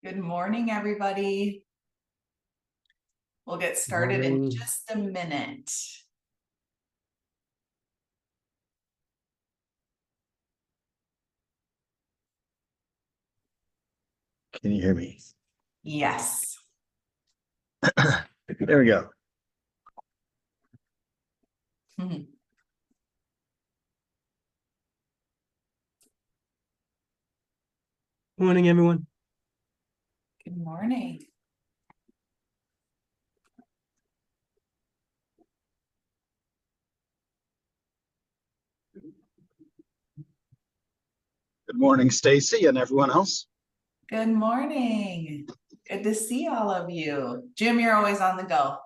Good morning, everybody. We'll get started in just a minute. Can you hear me? Yes. There we go. Morning, everyone. Good morning. Good morning, Stacy and everyone else. Good morning. Good to see all of you. Jim, you're always on the go.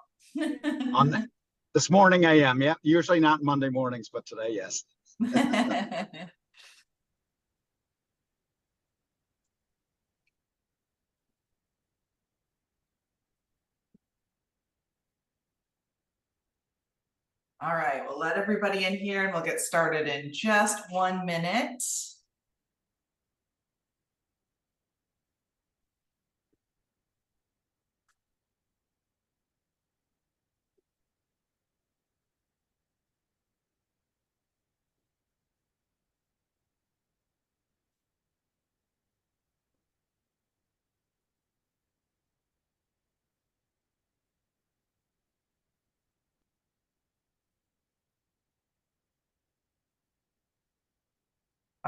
This morning I am, yeah. Usually not Monday mornings, but today, yes. All right, we'll let everybody in here and we'll get started in just 1 minute.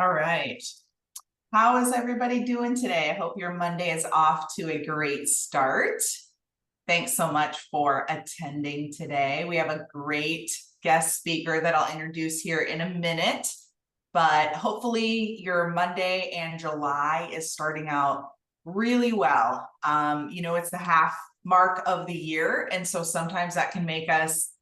All right. How is everybody doing today? I hope your Monday is off to a great start. Thanks so much for attending today. We have a great guest speaker that I'll introduce here in a minute, but hopefully your Monday and July is starting out really well. It's the half mark of the year, and so sometimes that can make us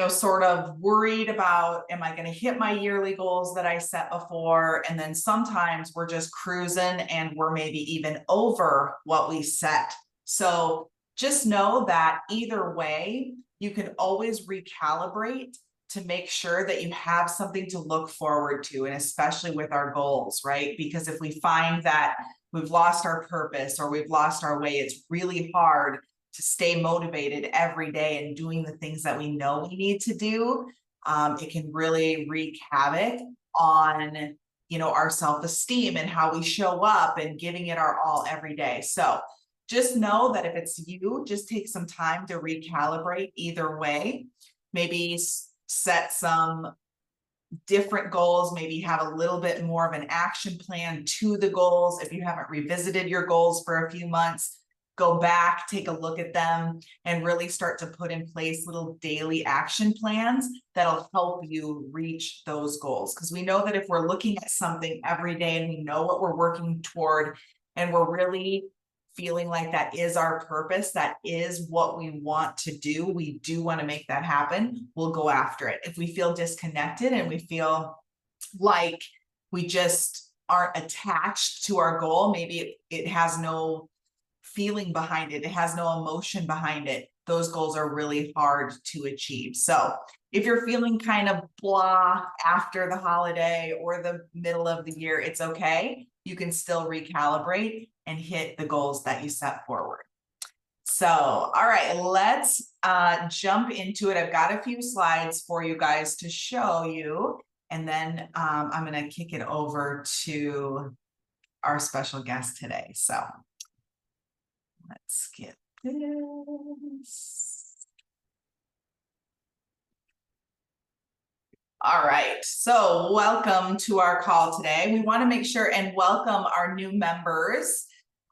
sort of worried about, am I going to hit my yearly goals that I set before? And then sometimes we're just cruising and we're maybe even over what we set. So just know that either way, you can always recalibrate to make sure that you have something to look forward to, and especially with our goals, right? Because if we find that we've lost our purpose or we've lost our way, it's really hard to stay motivated every day and doing the things that we know we need to do. It can really wreak havoc on, our self-esteem and how we show up and giving it our all every day. So just know that if it's you, just take some time to recalibrate either way. Maybe set some different goals, maybe have a little bit more of an action plan to the goals. If you haven't revisited your goals for a few months, go back, take a look at them, and really start to put in place little daily action plans that'll help you reach those goals. Because we know that if we're looking at something every day and we know what we're working toward, and we're really feeling like that is our purpose, that is what we want to do, we do want to make that happen, we'll go after it. If we feel disconnected and we feel like we just aren't attached to our goal, maybe it has no feeling behind it, it has no emotion behind it, those goals are really hard to achieve. So if you're feeling kind of blah after the holiday or the middle of the year, it's okay. You can still recalibrate and hit the goals that you set forward. So, all right, let's jump into it. I've got a few slides for you guys to show you, and then I'm going to kick it over to our special guest today. So let's skip this. All right, so welcome to our call today. We want to make sure and welcome our new members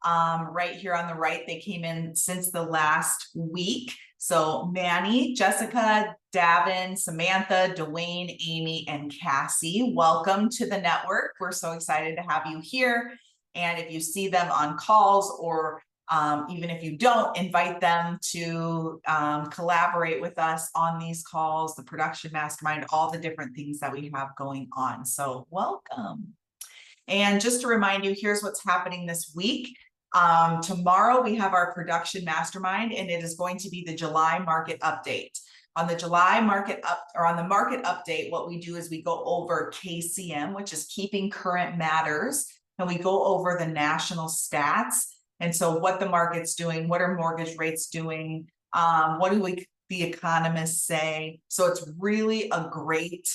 right here on the right. They came in since the last week. So Manny, Jessica, Davin, Samantha, Dwayne, Amy, and Cassie, welcome to the network. We're so excited to have you here. And if you see them on calls or even if you don't, invite them to collaborate with us on these calls, the production mastermind, all the different things that we have going on. So welcome. And just to remind you, here's what's happening this week. Tomorrow we have our production mastermind, and it is going to be the July market update. On the July market market update, what we do is we go over KCM, which is keeping current matters, and we go over the national stats. And so what the market's doing, what are mortgage rates doing? What do the economists say? So it's really a great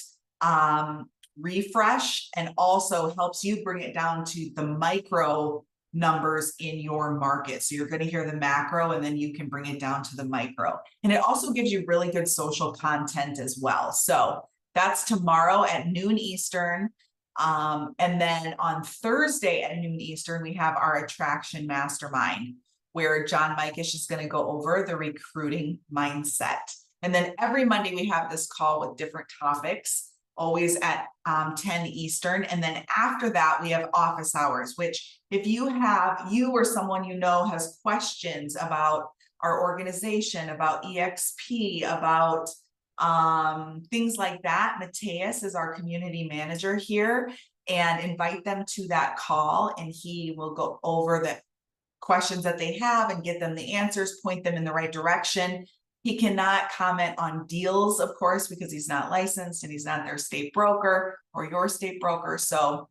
refresh, and also helps you bring it down to the micro numbers in your market. So you're going to hear the macro, and then you can bring it down to the micro. And it also gives you really good social content as well. So that's tomorrow at noon Eastern. And then on Thursday at noon Eastern, we have our attraction mastermind, where John Mikish is going to go over the recruiting mindset. And then every Monday we have this call with different topics, always at 10 Eastern. And then after that, we have office hours, which if you or someone you know has questions about our organization, about EXP, about things like that, Mateus is our community manager here, and invite them to that call, and he will go over the questions that they have and get them the answers, point them in the right direction. He cannot comment on deals, of course, because he's not licensed and he's not their state broker or your state broker. So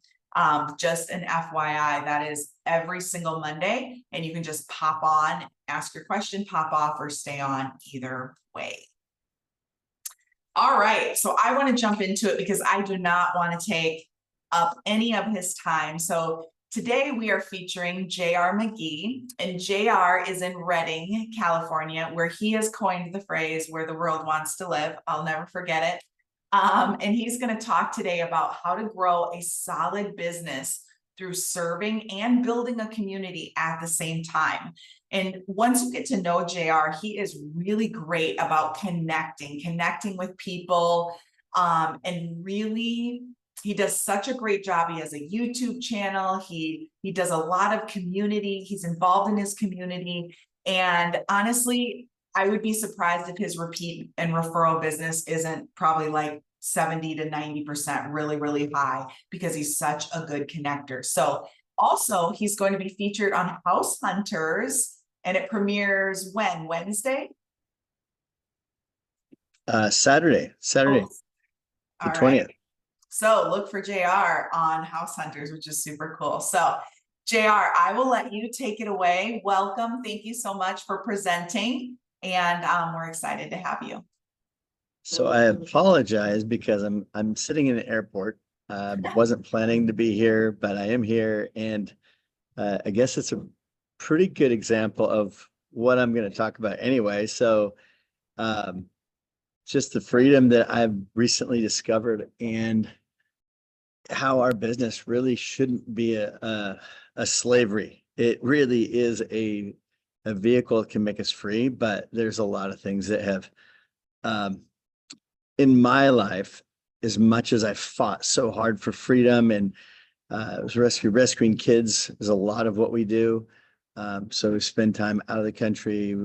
just an FYI, that is every single Monday, and you can just pop on, ask your question, pop off, or stay on either way. All right, so I want to jump into it because I do not want to take up any of his time. So today we are featuring J.R. McGee, and J.R. is in Redding, California, where he has coined the phrase "where the world wants to live." I'll never forget it. And he's going to talk today about how to grow a solid business through serving and building a community at the same time. And once you get to know JR, he is really great about connecting with people. And really, he does such a great job. He has a YouTube channel. He does a lot of community. He's involved in his community. And honestly, I would be surprised if his repeat and referral business isn't probably like 70 to 90% really, really high, because he's such a good connector. So also, he's going to be featured on House Hunters, and it premieres when? Wednesday? Saturday, Oh, the all 20th. right. So look for JR on House Hunters, which is super cool. So JR, I will let you take it away. Welcome. Thank you so much for presenting. And we're excited to have you. So I apologize because I'm sitting in an airport. Wasn't planning to be here, but I am here, and I guess it's a pretty good example of what I'm going to talk about anyway. So just the freedom that I've recently discovered, and how our business really shouldn't be a slavery. It really is a vehicle that can make us free, but there's a lot of things that have in my life, as much as I fought so hard for freedom, and it was rescuing kids is a lot of what we do. So we spend time out of the country,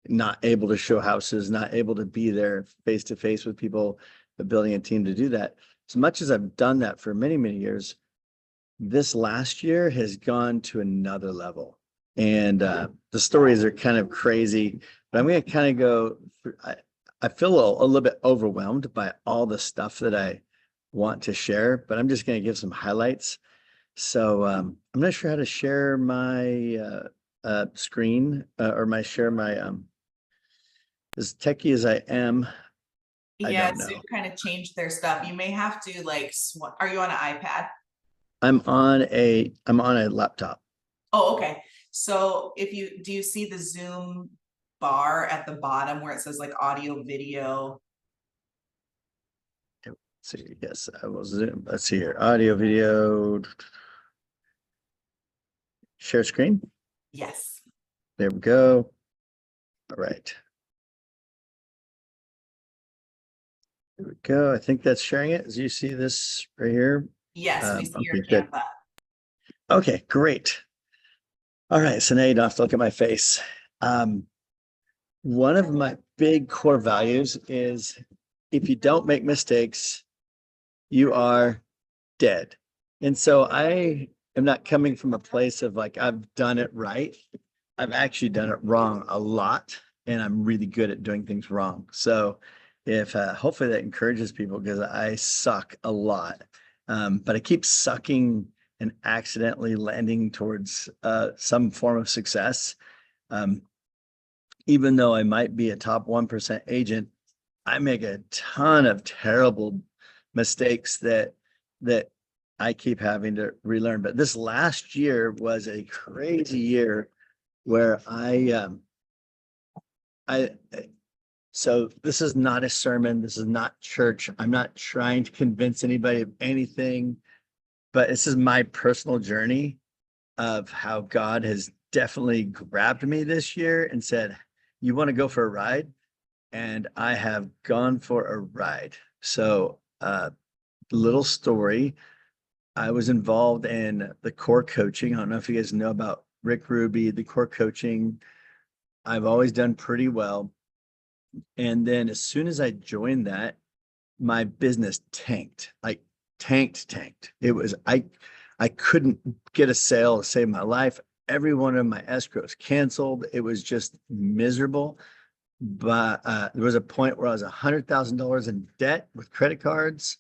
not able to show houses, not able to be there face to face with people, but building a team to do that. As much as I've done that for many, many years, this last year has gone to another level. And the stories are kind of crazy, but I'm going to kind of go through. I feel a little bit overwhelmed by all the stuff that I want to share, but I'm just going to give some highlights. So I'm not sure how to share my screen or share my as techie as I am. Yeah, so kind of changed their stuff. You may have to like, are you on an iPad? I'm on a laptop. Oh, okay. So do you see the Zoom bar at the bottom where it says like audio, video? Let's see, yes, I will zoom. Let's see here. Audio, video, share screen. Yes. There we go. All right. There we go. I think that's sharing it. As you see this right here. Yes, we see your okay, good. Canva. Okay, great. All right, so now you don't have to look at my face. One of my big core values is, if you don't make mistakes, you are dead. And so I am not coming from a place of like, I've done it right. I've actually done it wrong a lot, and I'm really good at doing things wrong. So if hopefully that encourages people, because I suck a lot. But I keep sucking and accidentally landing towards some form of success. Even though I might be a top 1% agent, I make a ton of terrible mistakes that I keep having to relearn. But this last year was a crazy year where so this is not a sermon. This is not church. I'm not trying to convince anybody of anything, but this is my personal journey of how God has definitely grabbed me this year and said, you want to go for a ride? And I have gone for a ride. So, little story. I was involved in the core coaching. I don't know if you guys know about Rick Ruby, the core coaching. I've always done pretty well. And then as soon as I joined that, my business tanked, like tanked. It was, I couldn't get a sale to save my life. Every one of my escrows canceled. It was just miserable. But there was a point where I was $100,000 in debt with credit cards.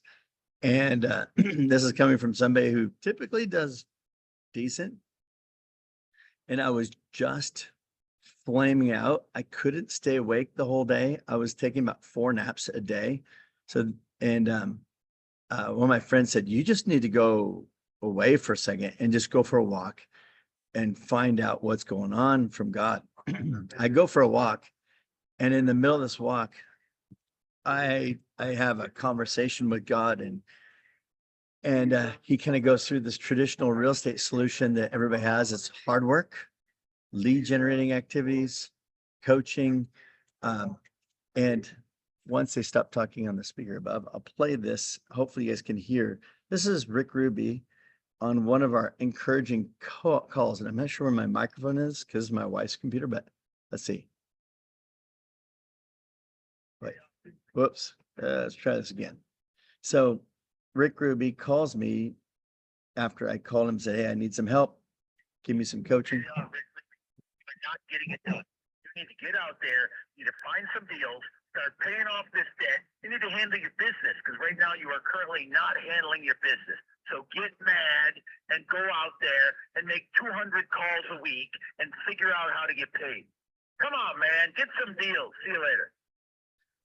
And this is coming from somebody who typically does decent. And I was just flaming out. I couldn't stay awake the whole day. I was taking about 4 naps a day. So, and one of my friends said, you just need to go away for a second and just go for a walk and find out what's going on from God. I go for a walk, and in the middle of this walk, I have a conversation with God, and he kind of goes through this traditional real estate solution that everybody has. It's hard work, lead generating activities, coaching. And once they stop talking on the speaker above, I'll play this. Hopefully you guys can hear. This is Rick Ruby on one of our encouraging calls. And I'm not sure where my microphone is because it's my wife's computer, but let's see. Wait, whoops. Let's try this again. So Rick Ruby calls me after I call him and say, hey, I need some help. Give me some coaching. Not getting it done. You need to get out there, you need to find some deals, start paying off this debt. You need to handle your business because right now you are currently not handling your business. So get mad and go out there and make 200 calls a week and figure out how to get paid. Come on, man, get some deals. See you later.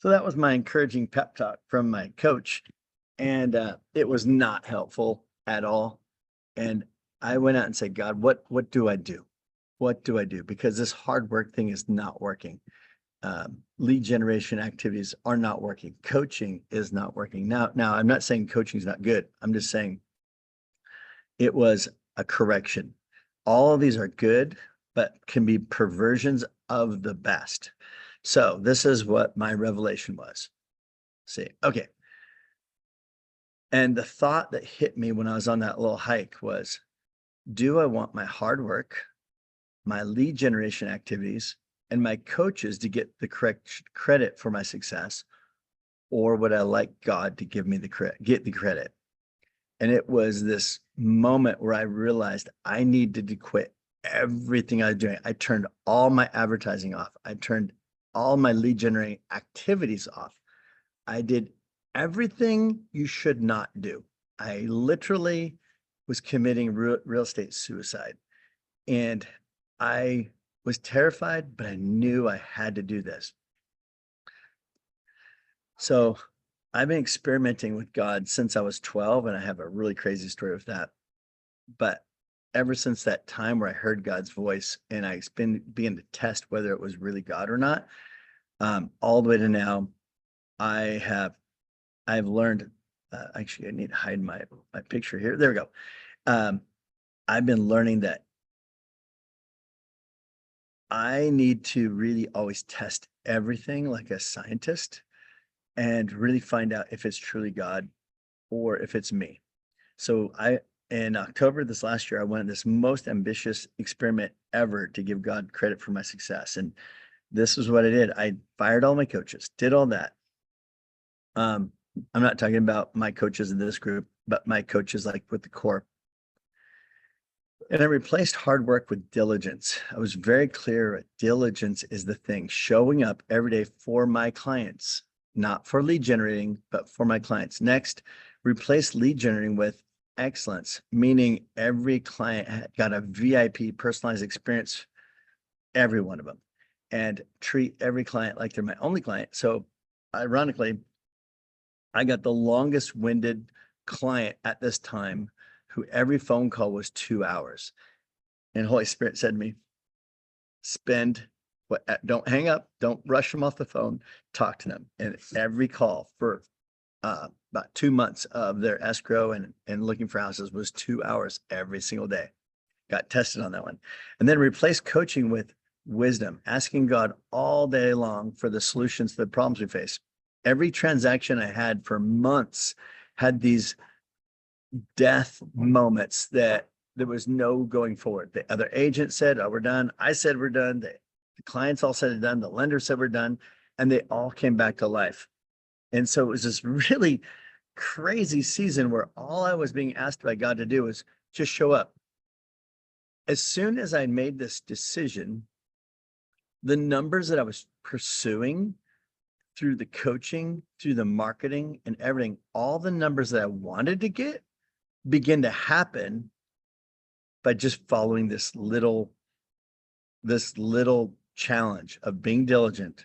So that was my encouraging pep talk from my coach. And it was not helpful at all. And I went out and said, God, what do I do? What do I do? Because this hard work thing is not working. Lead generation activities are not working. Coaching is not working. Now, I'm not saying coaching is not good. I'm just saying it was a correction. All of these are good, but can be perversions of the best. So this is what my revelation was. See, okay. And the thought that hit me when I was on that little hike was, do I want my hard work, my lead generation activities, and my coaches to get the correct credit for my success? Or would I like God to give me get the credit? And it was this moment where I realized I needed to quit everything I was doing. I turned all my advertising off. I turned all my lead generating activities off. I did everything you should not do. I literally was committing real estate suicide. And I was terrified, but I knew I had to do this. So I've been experimenting with God since I was 12, and I have a really crazy story with that. But ever since that time where I heard God's voice and I began to test whether it was really God or not, all the way to now, I've learned, actually I need to hide my picture here. There we go. I've been learning that I need to really always test everything like a scientist and really find out if it's truly God or if it's me. So in October this last year, I went on this most ambitious experiment ever to give God credit for my success. And this is what I did. I fired all my coaches, did all that. I'm not talking about my coaches in this group, but my coaches like with the core. And I replaced hard work with diligence. I was very clear. Diligence is the thing, showing up every day for my clients, not for lead generating, but for my clients. Next, replace lead generating with excellence, meaning every client got a VIP personalized experience, every one of them, and treat every client like they're my only client. So ironically, I got the longest winded client at this time who every phone call was 2 hours. And Holy Spirit said to me, spend what, don't hang up, don't rush them off the phone, talk to them. And every call for about 2 months of their escrow and looking for houses was 2 hours every single day. Got tested on that one. And then replace coaching with wisdom, asking God all day long for the solutions to the problems we face. Every transaction I had for months had these death moments that there was no going forward. The other agent said, oh, we're done. I said, we're done. The clients all said it's done. The lender said we're done. And they all came back to life. And so it was this really crazy season where all I was being asked by God to do was just show up. As soon as I made this decision, the numbers that I was pursuing through the coaching, through the marketing and everything, all the numbers that I wanted to get begin to happen by just following this little challenge of being diligent,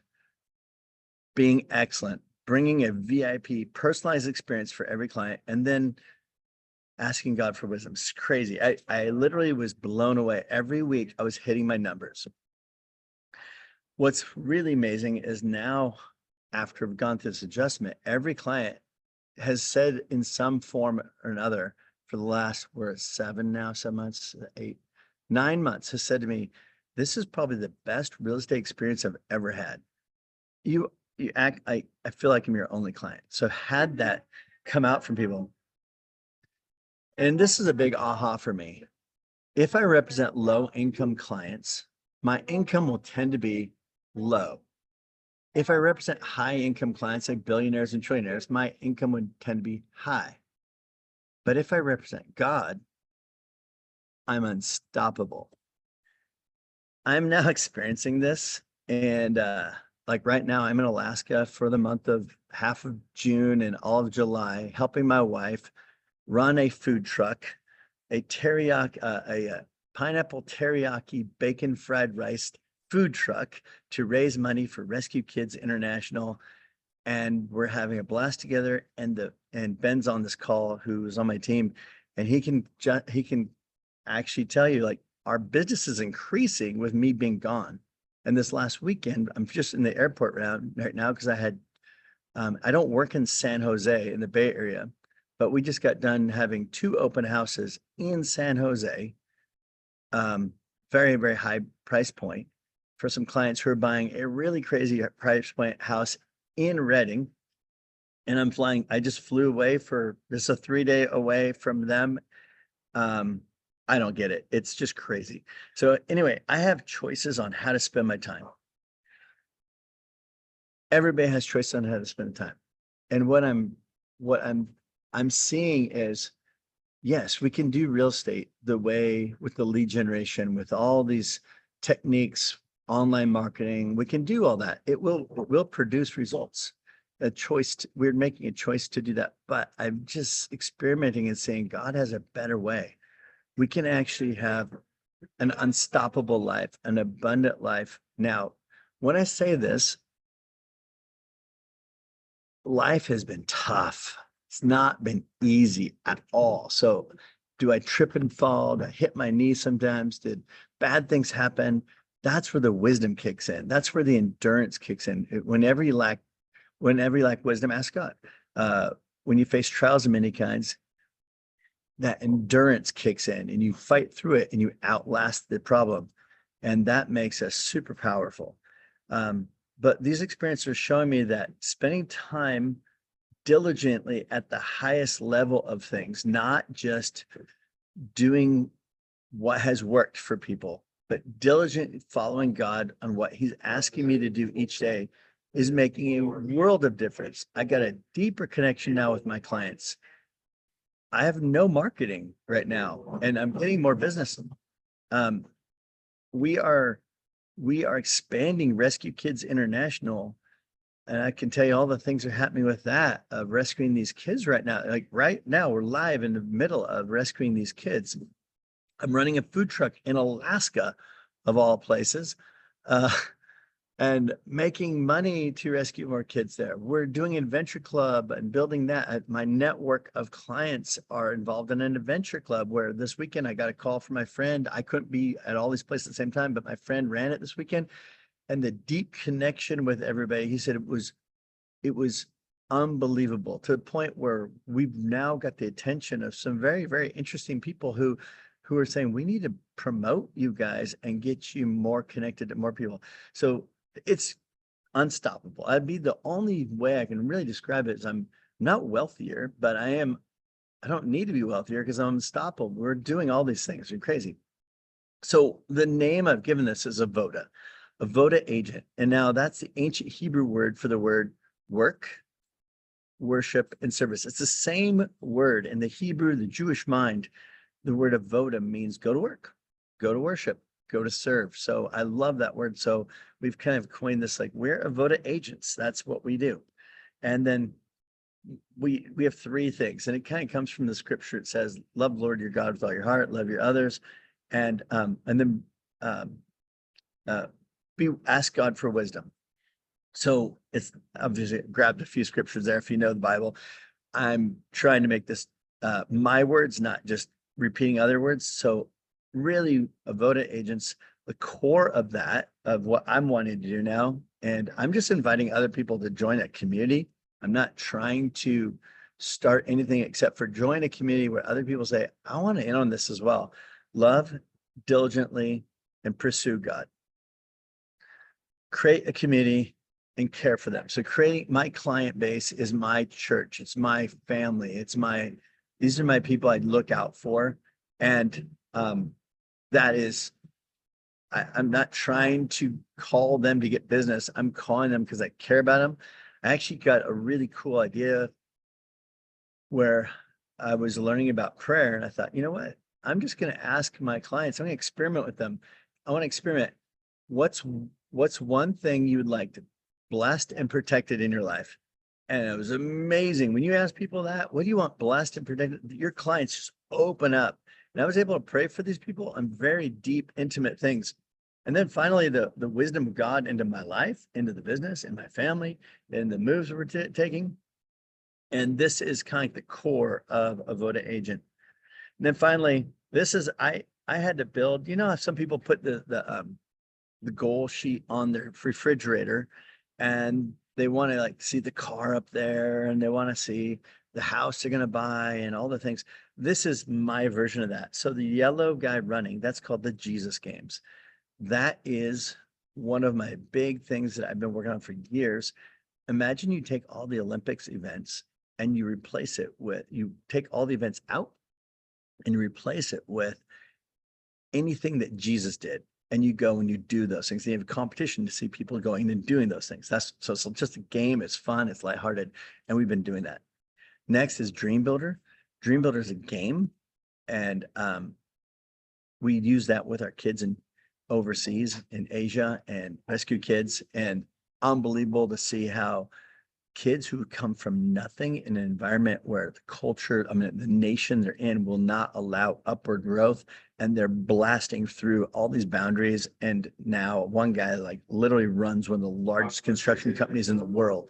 being excellent, bringing a VIP personalized experience for every client, and then asking God for wisdom. It's crazy. I literally was blown away. Every week I was hitting my numbers. What's really amazing is now, after I've gone through this adjustment, every client has said in some form or another for the last, we're at 7 months, 8, 9 months, has said to me, this is probably the best real estate experience I've ever had. You act, I feel like I'm your only client. So I've had that come out from people. And this is a big aha for me. If I represent low income clients, my income will tend to be low. If I represent high income clients like billionaires and trillionaires, my income would tend to be high. But if I represent God, I'm unstoppable. I'm now experiencing this. And like right now, I'm in Alaska for the month of half of June and all of July, helping my wife run a food truck, a pineapple teriyaki bacon fried rice food truck to raise money for Rescue Kids International. And we're having a blast together. And Ben's on this call, who's on my team, and he can actually tell you, like, our business is increasing with me being gone. And this last weekend, I'm just in the airport right now because I don't work in San Jose in the Bay Area, but we just got done having 2 open houses in San Jose. Very, very high price point for some clients who are buying a really crazy price point house in Redding. And I'm flying, I just flew away this is a 3-day away from them. I don't get it. It's just crazy. So anyway, I have choices on how to spend my time. Everybody has choices on how to spend time. And what I'm seeing is, yes, we can do real estate the way with the lead generation, with all these techniques, online marketing. We can do all that. It will produce results. We're making a choice to do that. But I'm just experimenting and saying God has a better way. We can actually have an unstoppable life, an abundant life. Now, when I say this, life has been tough. It's not been easy at all. So do I trip and fall? Do I hit my knee sometimes? Did bad things happen? That's where the wisdom kicks in. That's where the endurance kicks in. Whenever you lack wisdom, ask God. When you face trials of many kinds, that endurance kicks in and you fight through it and you outlast the problem. And that makes us super powerful. But these experiences are showing me that spending time diligently at the highest level of things, not just doing what has worked for people, but diligently following God on what he's asking me to do each day, is making a world of difference. I got a deeper connection now with my clients. I have no marketing right now, and I'm getting more business. We are expanding Rescue Kids International and I can tell you all the things that are happening with that, of rescuing these kids right now. Like right now, we're live in the middle of rescuing these kids. I'm running a food truck in Alaska, of all places, uh, and making money to rescue more kids there. We're doing an adventure club and building that. My network of clients are involved in an adventure club where this weekend I got a call from my friend. I couldn't be at all these places at the same time, but my friend ran it this weekend, and the deep connection with everybody. He said it was unbelievable, to the point where we've now got the attention of some very, very interesting people who are saying, we need to promote you guys and get you more connected to more people. So it's unstoppable. I'd be the only way I can really describe it is I'm not wealthier, but I don't need to be wealthier because I'm unstoppable. We're doing all these things. You're crazy. So the name I've given this is a voda agent. And now that's the ancient Hebrew word for the word work, worship, and service. It's the same word in the Hebrew, the Jewish mind. The word avoda means go to work, go to worship, go to serve. So I love that word. So we've kind of coined this, like, we're avoda agents. That's what we do. And then we have three things, and it kind of comes from the scripture. It says, love Lord your God with all your heart, love your others, and then ask God for wisdom. So it's obviously grabbed a few scriptures there. If you know the Bible, I'm trying to make this my words, not just repeating other words. So really, avoda agents, the core of that, of what I'm wanting to do now, and I'm just inviting other people to join a community. I'm not trying to start anything except for join a community where other people say, I want to in on this as well. Love diligently and pursue God. Create a community and care for them. So creating my client base is my church. It's my family. These are my people I'd look out for. And that is, I'm not trying to call them to get business. I'm calling them because I care about them. I actually got a really cool idea where I was learning about prayer, and I thought, you know what? I'm just going to ask my clients, I'm going to experiment with them. I want to experiment. What's one thing you would like to blessed and protected in your life? And it was amazing. When you ask people that, what do you want blessed and protected? Your clients just open up. And I was able to pray for these people on very deep, intimate things. And then finally, the wisdom of God into my life, into the business, in my family, and the moves we're taking. And this is kind of the core of a Voda agent. And then finally, this is, I had to build, you know, some people put the goal sheet on their refrigerator, and they want to like see the car up there, and they want to see the house they're going to buy and all the things. This is my version of that. So the yellow guy running, that's called the Jesus games. That is one of my big things that I've been working on for years. Imagine you take all the Olympics events and you replace it with, you take all the events out and you replace it with anything that Jesus did. And you go and you do those things. And you have a competition to see people going and doing those things. So it's just a game. It's fun. It's lighthearted. And we've been doing that. Next is Dream Builder. Dream Builder is a game. And we use that with our kids in overseas in Asia and rescue kids. And unbelievable to see how kids who come from nothing in an environment where the culture, I mean, the nation they're in will not allow upward growth, and they're blasting through all these boundaries. And now one guy like literally runs one of the largest construction companies in the world.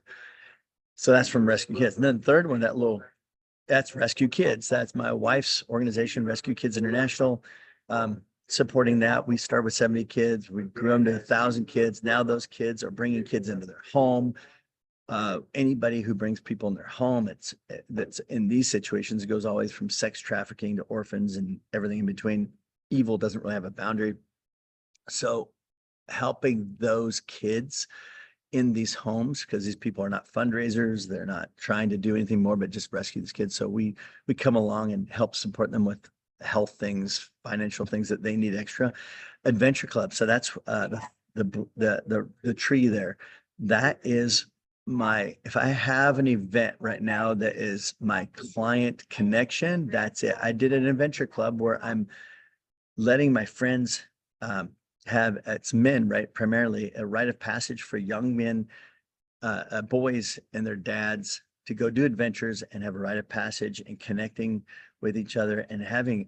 So that's from Rescue Kids. And then third one, that's Rescue Kids. That's my wife's organization, Rescue Kids International. Supporting that. We start with 70 kids. We grew them to 1,000 kids. Now those kids are bringing kids into their home. Anybody who brings people in their home, that's in these situations, it goes always from sex trafficking to orphans and everything in between. Evil doesn't really have a boundary. So helping those kids in these homes, because these people are not fundraisers, they're not trying to do anything more but just rescue these kids. So we come along and help support them with health things, financial things that they need extra. Adventure Club. So that's the tree there. That is if I have an event right now that is my client connection, that's it. I did an adventure club where I'm letting my friends have, it's men, right? Primarily a rite of passage for young men boys and their dads to go do adventures and have a rite of passage and connecting with each other and having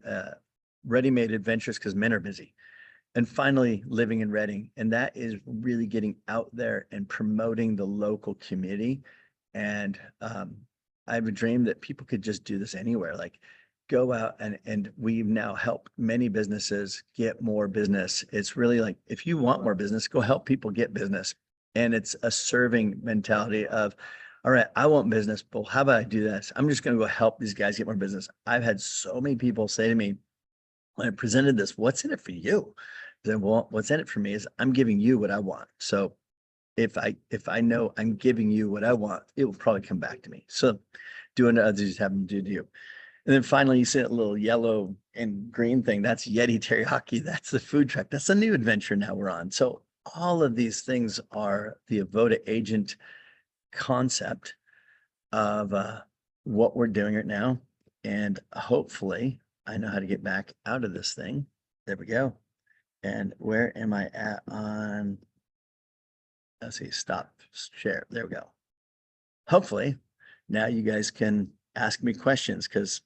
ready-made adventures because men are busy. And finally living in Reading. And that is really getting out there and promoting the local community. And I have a dream that people could just do this anywhere, like go out and we've now helped many businesses get more business. It's really like, if you want more business, go help people get business. And it's a serving mentality of, all right, I want business, but how about I do this? I'm just going to go help these guys get more business. I've had so many people say to me, when I presented this, what's in it for you? Then, well, what's in it for me is I'm giving you what I want. So if I know I'm giving you what I want, it will probably come back to me. So doing to others, have them do to you. And then finally, you see that little yellow and green thing. That's Yeti Teriyaki. That's the food truck. That's a new adventure now we're on. So all of these things are the Avoda agent concept of what we're doing right now. And hopefully I know how to get back out of this thing. There we go. And where am I at on, let's see, stop share. There we go. Hopefully now you guys can ask me questions because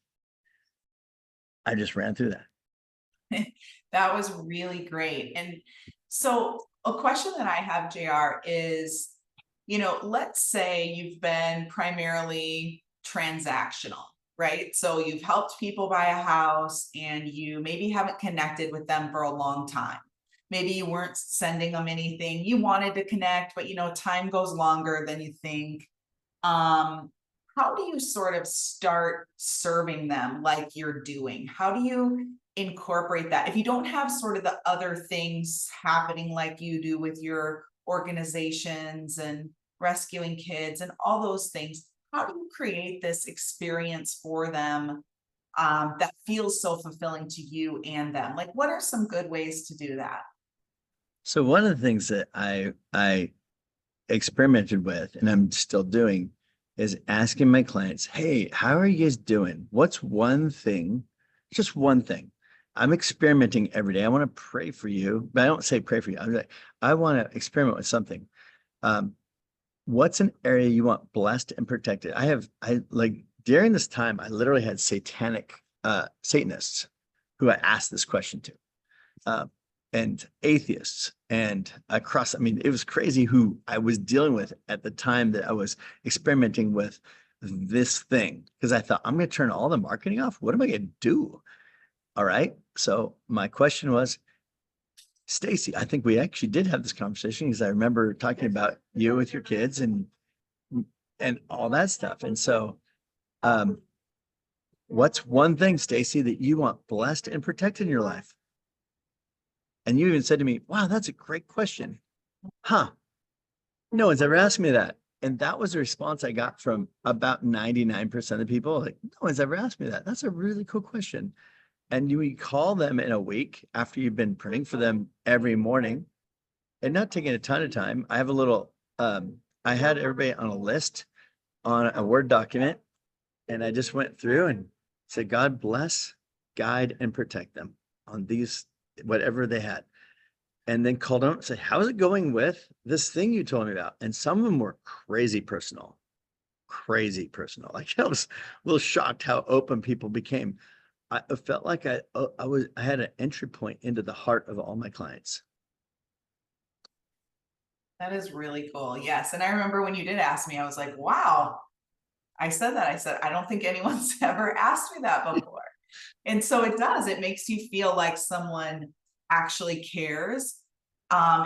I just ran through that. That was really great. And so a question that I have, JR, is, let's say you've been primarily transactional, right? So you've helped people buy a house and you maybe haven't connected with them for a long time. Maybe you weren't sending them anything. You wanted to connect, but time goes longer than you think. How do you sort of start serving them like you're doing? How do you incorporate that? If you don't have sort of the other things happening like you do with your organizations and rescuing kids and all those things, how do you create this experience for them that feels so fulfilling to you and them? Like, what are some good ways to do that? So one of the things that I experimented with and I'm still doing is asking my clients, hey, how are you guys doing? What's one thing, just one thing? I'm experimenting every day. I want to pray for you, but I don't say pray for you. I'm like, I want to experiment with something. What's an area you want blessed and protected? I like during this time, I literally had Satanists who I asked this question to. And atheists and across, I mean, it was crazy who I was dealing with at the time that I was experimenting with this thing. Because I thought, I'm going to turn all the marketing off. What am I going to do? All right. So my question was, Stacy, I think we actually did have this conversation because I remember talking about you with your kids and all that stuff. And so what's one thing, Stacy, that you want blessed and protected in your life? And you even said to me, wow, that's a great question. Huh. No one's ever asked me that. And that was the response I got from about 99% of the people. Like, no one's ever asked me that. That's a really cool question. And you call them in a week after you've been praying for them every morning and not taking a ton of time. I have a little, I had everybody on a list on a Word document. And I just went through and said, God bless, guide, and protect them on these whatever they had, and then called out and said, how's it going with this thing you told me about? And some of them were crazy personal. Like I was a little shocked how open people became. I felt like I had an entry point into the heart of all my clients. That is really cool. Yes. And I remember when you did ask me, I was like, wow. I said, I don't think anyone's ever asked me that before. And so it does, it makes you feel like someone actually cares,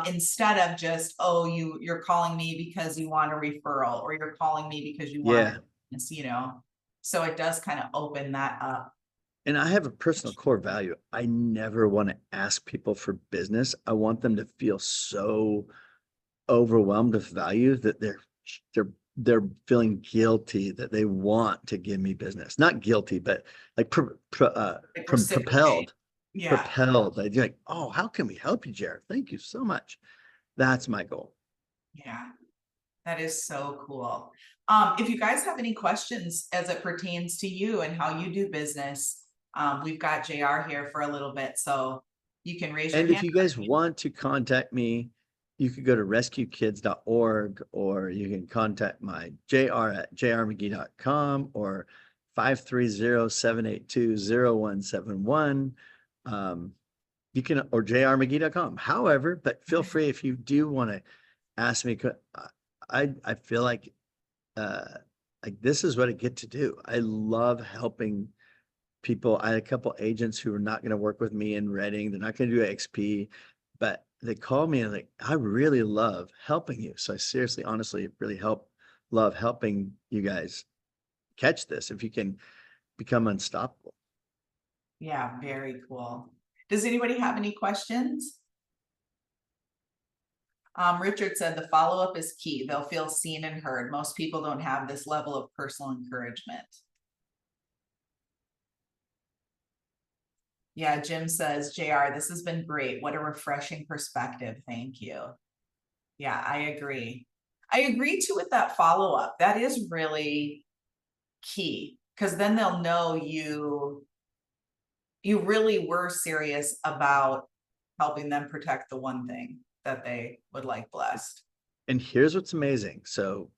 instead of just, oh, you're calling me because you want a referral, or you're calling me because you want this, so it does kind of open that up. And I have a personal core value. I never want to ask people for business. I want them to feel so overwhelmed with value that they're feeling guilty that they want to give me business. Not guilty, but like propelled. Yeah. Propelled. Like, you're like, oh, how can we help you, Jared? Thank you so much. That's my goal. Yeah, that is so cool. If you guys have any questions as it pertains to you and how you do business, we've got JR here for a little bit, so you can raise your hand. And if you guys want to contact me you could go to rescuekids.org, or you can contact my JR at jrmcgee.com, or 530-782-0171. You can, or jrmcgee.com. However, but feel free if you do want to ask me. I feel like this is what I get to do. I love helping people. I had a couple agents who are not going to work with me in Reading. They're not going to do XP, but they called me and like, I really love helping you. So I seriously, honestly, really love helping you guys catch this if you can become unstoppable. Yeah, very cool. Does anybody have any questions? Richard said the follow-up is key. They'll feel seen and heard. Most people don't have this level of personal encouragement. Yeah, Jim says, JR, this has been great. What a refreshing perspective. Thank you. Yeah, I agree. I agree too with that follow-up. That is really key, because then they'll know you really were serious about helping them protect the one thing that they would like blessed. And here's what's amazing. So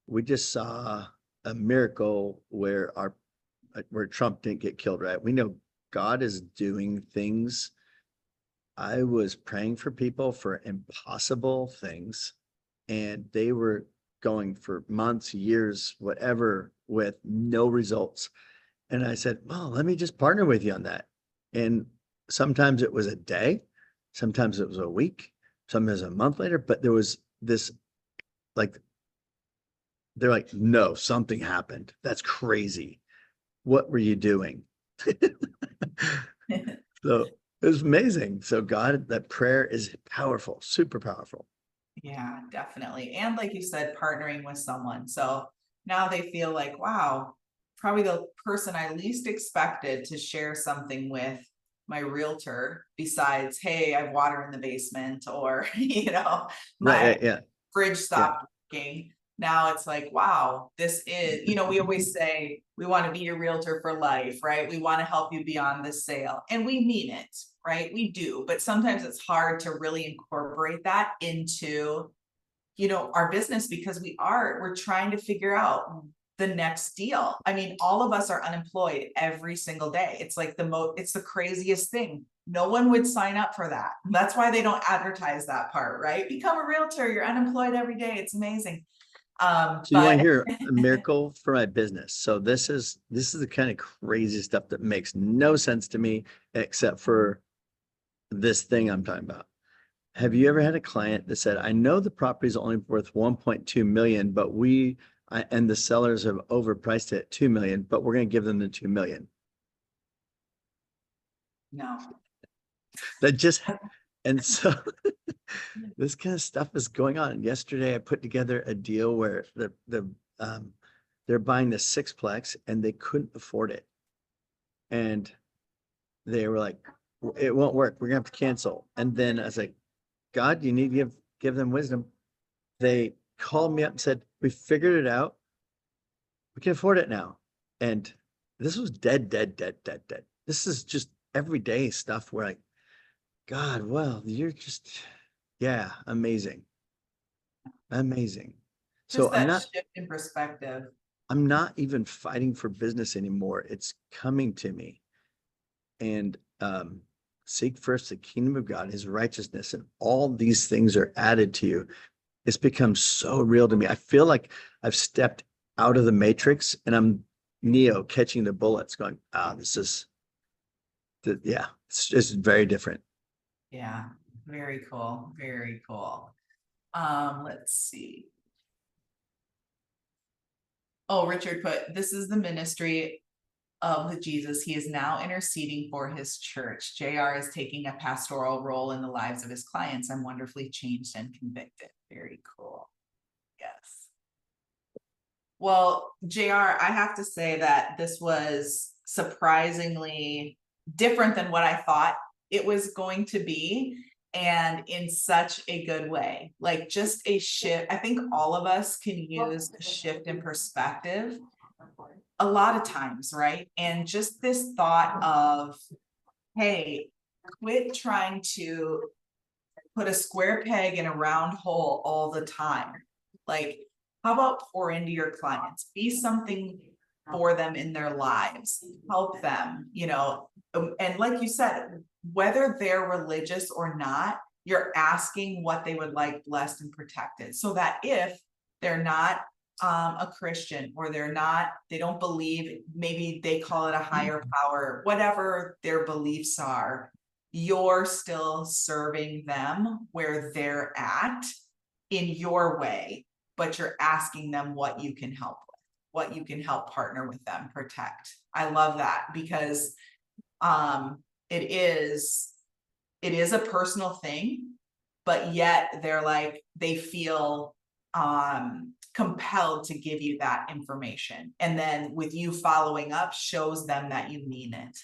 we just saw a miracle where Trump didn't get killed, right? We know God is doing things. I was praying for people for impossible things, and they were going for months, years, whatever, with no results. And I said, well, let me just partner with you on that. And sometimes it was a day, sometimes it was a week, sometimes a month later, but there was this, like, they're like, no, something happened. That's crazy. What were you doing? So it was amazing. So God, that prayer is powerful, super powerful. Yeah, definitely. And like you said, partnering with someone. So now they feel like, wow, probably the person I least expected to share something with, my realtor, besides, hey, I have water in the basement, or, my Right. Yeah. fridge stopped working. Now it's like, wow, this is, we always say we want to be your realtor for life, right? We want to help you beyond this sale. And we mean it, right? We do. But sometimes it's hard to really incorporate that into, our business, because we're trying to figure out the next deal. I mean, all of us are unemployed every single day. It's like it's the craziest thing. No one would sign up for that. That's why they don't advertise that part, right? Become a realtor. You're unemployed every day. It's amazing. So you want to hear a miracle for my business? So this is the kind of crazy stuff that makes no sense to me, except for this thing I'm talking about. Have you ever had a client that said, I know the property is only worth 1.2 million, but and the sellers have overpriced it at 2 million, but we're going to give them the 2 million? No. That just, and so this kind of stuff is going on. Yesterday, I put together a deal where they're buying the sixplex and they couldn't afford it. And they were like, it won't work. We're gonna have to cancel. And then I was like, God, you need to give them wisdom. They called me up and said, we figured it out. We can afford it now. And this was dead. This is just everyday stuff where like, God, well, you're just, yeah, amazing. Amazing. Just So that shift in perspective. I'm not even fighting for business anymore. It's coming to me. And seek first the kingdom of God, his righteousness, and all these things are added to you. It's become so real to me. I feel like I've stepped out of the matrix and I'm Neo catching the bullets going, it's very different. Yeah, very cool. Very cool. Let's see. Oh, Richard put, this is the ministry of Jesus. He is now interceding for his church. JR is taking a pastoral role in the lives of his clients. I'm wonderfully changed and convicted. Very cool. Yes. Well, JR, I have to say that this was surprisingly different than what I thought it was going to be, and in such a good way. Like, just a shift. I think all of us can use a shift in perspective a lot of times, right? And just this thought of, hey, quit trying to put a square peg in a round hole all the time. Like, how about pour into your clients? Be something for them in their lives, help them, you know, and like you said, whether they're religious or not, you're asking what they would like blessed and protected, so that if they're not a Christian, or they don't believe, maybe they call it a higher power, whatever their beliefs are, you're still serving them where they're at in your way, but you're asking them what you can help with, what you can help partner with them, protect. I love that, because it is a personal thing, but yet they're like, they feel compelled to give you that information, and then with you following up shows them that you mean it,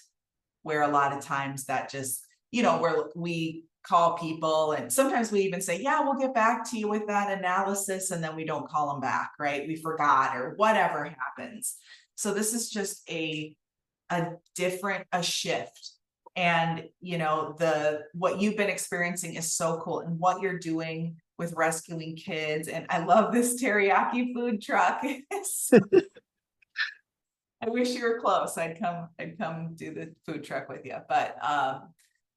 where a lot of times that just, you know, where we call people and sometimes we even say, yeah, we'll get back to you with that analysis, and then we don't call them back, right? We forgot or whatever happens. So this is just a shift. And you know, what you've been experiencing is so cool, and what you're doing with rescuing kids. And I love this teriyaki food truck. I wish you were close. I'd come do the food truck with you. But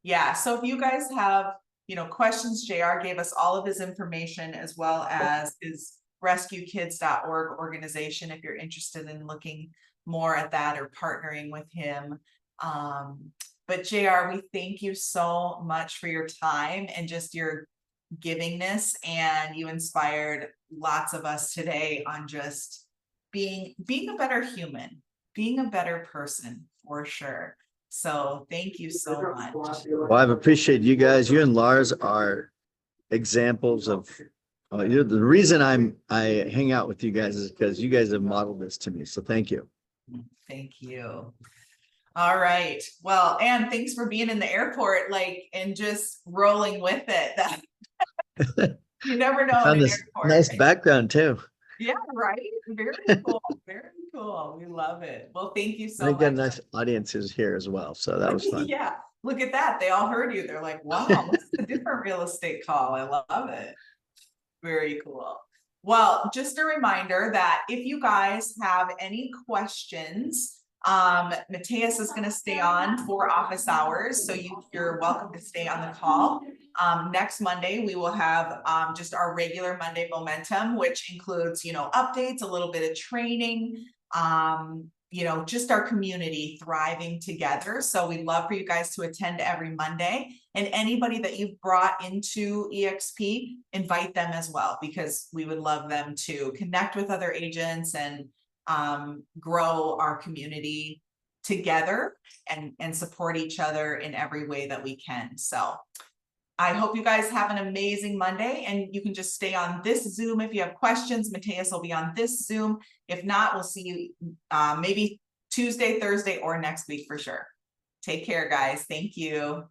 yeah, so if you guys have, you know, questions, JR gave us all of his information, as well as his rescuekids.org organization, if you're interested in looking more at that or partnering with him. But JR, we thank you so much for your time and just your givingness, and you inspired lots of us today on just being a better human, being a better person, for sure. So thank you so much. Well, I've appreciated you guys. You and Lars are examples of you're the reason I hang out with you guys, is because you guys have modeled this to me. So thank you. Thank you. All right. Well, and thanks for being in the airport, like, and just rolling with it. You never know in an airport. Nice background too. Yeah, right. Very cool. Very cool. We love it. Well, thank you so I think got much. nice audiences here as well. So that was fun. Yeah, look at that. They all heard you. They're like, wow, this is a different real estate call. I love it. Very cool. Well, just a reminder that if you guys have any questions, Mateus is going to stay on for office hours, so you're welcome to stay on the call. Next Monday we will have just our regular Monday momentum, which includes, you know, updates, a little bit of training, you know, just our community thriving together. So we'd love for you guys to attend every Monday, and anybody that you've brought into EXP, invite them as well, because we would love them to connect with other agents and grow our community together and support each other in every way that we can. So I hope you guys have an amazing Monday, and you can just stay on this Zoom if you have questions. Mateus will be on this Zoom. If not, we'll see you maybe Tuesday, Thursday, or next week for sure. Take care, guys. Thank you.